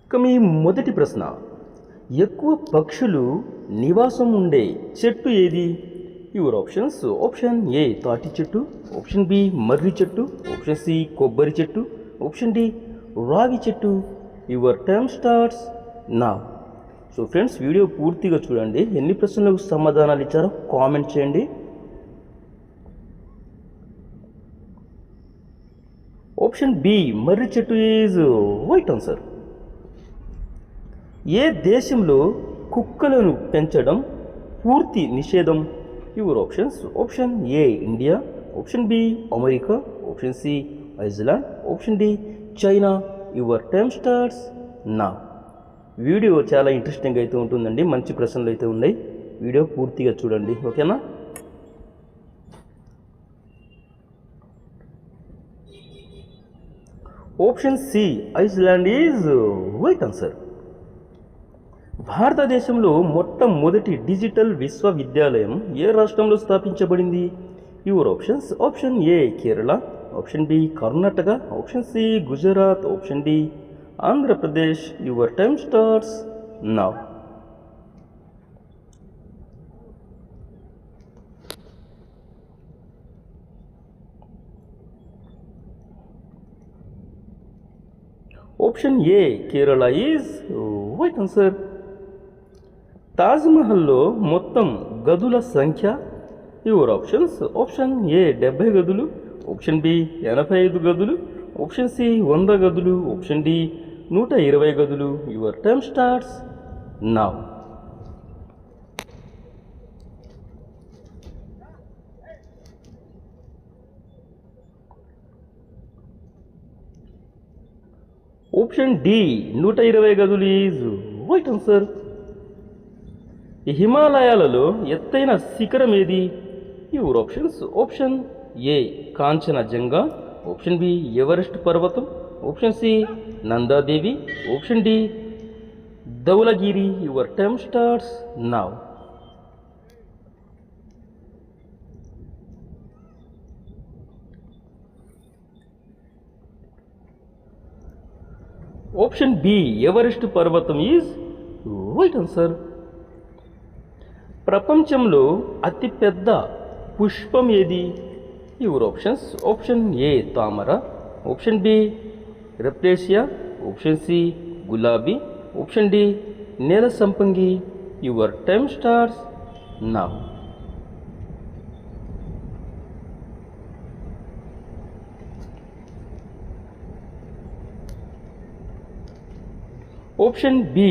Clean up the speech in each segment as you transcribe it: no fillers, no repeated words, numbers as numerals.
ఇక మీ మొదటి ప్రశ్న, ఎక్కువ పక్షులు నివాసం ఉండే చెట్టు ఏది? యువర్ ఆప్షన్స్: ఆప్షన్ ఏ తాటి చెట్టు, ఆప్షన్ బి మర్రి చెట్టు, ఆప్షన్ సి కొబ్బరి చెట్టు, ఆప్షన్ డి రావి చెట్టు. యువర్ టైమ్ స్టార్ట్స్ నా. సో ఫ్రెండ్స్, వీడియో పూర్తిగా చూడండి. ఎన్ని ప్రశ్నలకు సమాధానాలు ఇచ్చారో కామెంట్ చేయండి. ఆప్షన్ బి మర్రి చెట్టు ఈజ్ రైట్ ఆన్సర్. ఏ దేశంలో కుక్కలను పెంచడం పూర్తి నిషేధం? Your options: option A India, option B America, option C Iceland, option D China. Your time starts now. Video చాలా ఇంట్రెస్టింగ్ అయితే ఉంటుందండి. మంచి ప్రశ్నలు అయితే ఉన్నాయి. వీడియో పూర్తిగా చూడండి, ఓకేనా? Option C Iceland is right answer. భారతదేశంలో మొట్టమొదటి డిజిటల్ విశ్వవిద్యాలయం ఏ రాష్ట్రంలో స్థాపించబడింది? Your options: option A Kerala, option B Karnataka, option C Gujarat, option D Andhra Pradesh. Your time starts now. Option A Kerala is right answer. తాజ్మహల్లో మొత్తం గదుల సంఖ్య? యువర్ ఆప్షన్స్: ఆప్షన్ ఏ 70 గదులు, ఆప్షన్ బి 85 గదులు, ఆప్షన్ సి 100 గదులు, ఆప్షన్ డి 120 గదులు. Your time starts now. Option D 120 గదులు is right answer. హిమాలయాలలో ఎత్తైన శిఖరం ఏది? Your options: option A Kanchenjunga, option B Everest పర్వతం, option C Nanda Devi, option D Dhaulagiri. Your time starts now. Option B Everest పర్వతం is right answer. ప్రపంచంలో అతిపెద్ద పుష్పం ఏది? యువర్ ఆప్షన్స్: ఆప్షన్ ఏ తామర, option B rafflesia, option C గులాబీ, ఆప్షన్ డి నేల సంపంగి. Your time starts now. Option B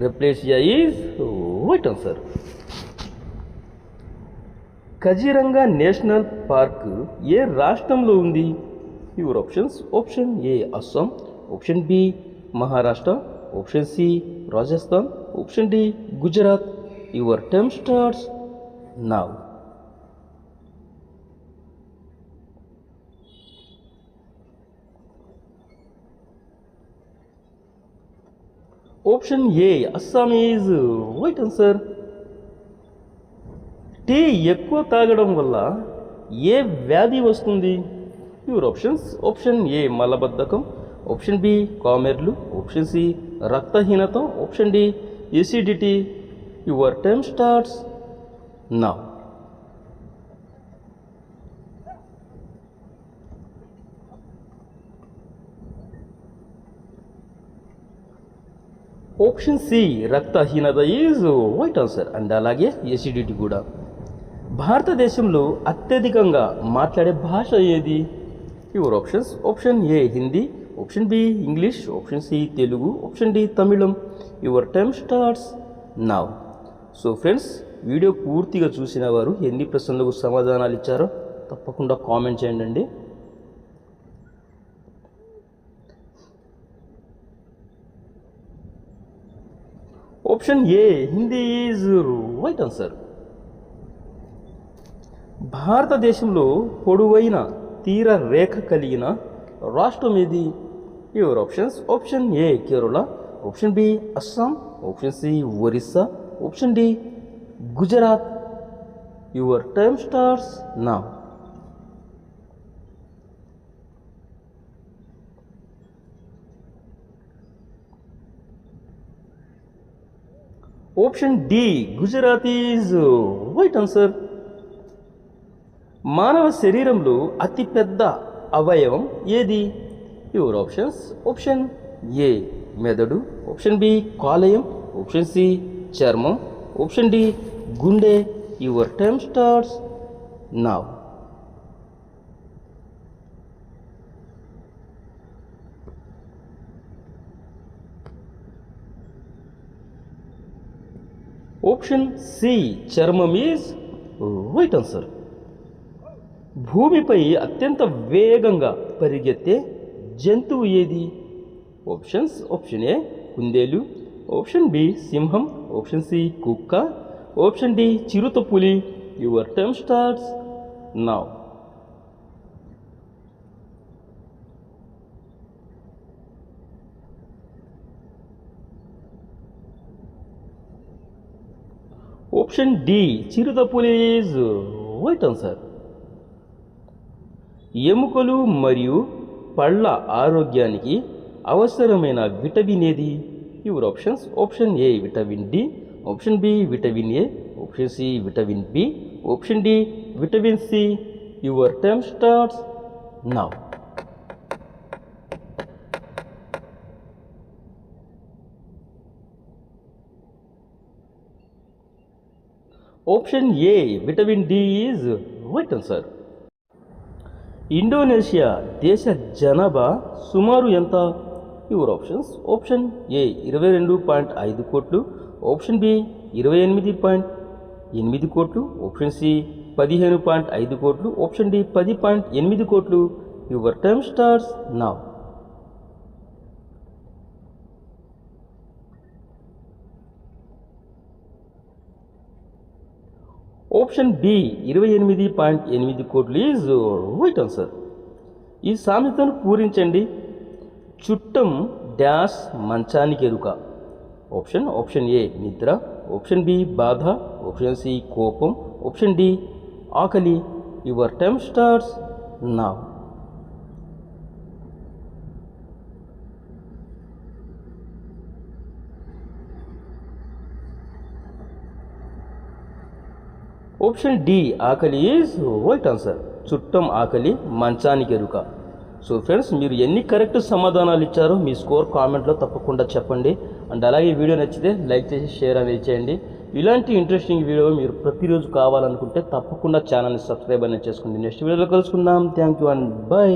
రెప్లేసియా is right answer. Kaziranga national park ఏ రాష్ట్రంలో ఉంది? Your options: option A Assam, option B Maharashtra, option C Rajasthan, option D Gujarat. Your time starts now. Option A Assam is right answer. Tea ఎక్కువ తాగడం వల్ల ఏ వ్యాధి వస్తుంది? Your options: option A మలబద్ధకం, option B కామెర్లు, ఆప్షన్ సి రక్తహీనత, option D acidity. Your time starts now. Option C రక్తహీనత is right answer. And అలాగే ఎసిడిటీ కూడా. భారతదేశంలో అత్యధికంగా మాట్లాడే భాష ఏది? Your options: option A Hindi, option B English, option C Telugu, option D తమిళం. Your time starts now. So friends, video పూర్తిగా చూసిన వారు ఎన్ని ప్రశ్నలకు సమాధానాలు ఇచ్చారో తప్పకుండా కామెంట్ చేయండి. Option A Hindi is right answer. భారతదేశంలో పొడవైన తీర రేఖ కలిగిన రాష్ట్రం ఏది? Your options: option A Kerala, option B Assam, option C Orissa, option D Gujarat. Your time starts now. Option D Gujarat is right answer. మానవ శరీరంలో అతిపెద్ద అవయవం ఏది? Your options. ఆప్షన్ ఏ మెదడు, ఆప్షన్ బి కాలేయం, ఆప్షన్ సి చర్మం, ఆప్షన్ డి గుండె. Your time starts now. Option C చర్మం ఈజ్ రైట్ ఆన్సర్. భూమిపై అత్యంత వేగంగా పరిగెత్తే జంతువు ఏది? ఆప్షన్స్. ఆప్షన్ ఏ కుందేలు, ఆప్షన్ బి సింహం, ఆప్షన్ సి కుక్క, ఆప్షన్ డి చిరుతపులి. Your time starts now. Option D చిరుతపులి ఈజ్ రైట్ ఆన్సర్. ఎముకలు మరియు పళ్ళ ఆరోగ్యానికి అవసరమైన విటమిన్ ఏది? Your options. Option A vitamin D, option B vitamin A, option C vitamin B, option D vitamin C. Your time starts now. Option A vitamin D is right answer. Indonesia దేశ జనాభా సుమారు ఎంత? Your options. Option ఏ 22.5 కోట్లు, option B 28.8 కోట్లు, option C 15.5 కోట్లు, option D 10.8 కోట్లు. Your time starts now. Option B 28.8 కోట్లు is right answer. ఈ సామెతను పూరించండి. చుట్టం డాష్ మంచానికి ఎరుక. ఆప్షన్ ఏ నిద్ర, ఆప్షన్ బి బాధ, ఆప్షన్ సి కోపం, ఆప్షన్ డి ఆకలి. Your time starts now. Option D ఆకలి ఈజ్ రైట్ ఆన్సర్. చుట్టం ఆకలి మంచానికి ఎరుక. సో ఫ్రెండ్స్, మీరు ఎన్ని కరెక్ట్ సమాధానాలు ఇచ్చారో మీ స్కోర్ కామెంట్లో తప్పకుండా చెప్పండి. అండ్ అలాగే వీడియో నచ్చితే లైక్ చేసి షేర్ అనేది చేయండి. ఇలాంటి ఇంట్రెస్టింగ్ వీడియో మీరు ప్రతిరోజు కావాలనుకుంటే తప్పకుండా ఛానల్ని సబ్స్క్రైబ్ అనేది చేసుకోండి. నెక్స్ట్ వీడియోలో కలుసుకుందాం. Thank you and by.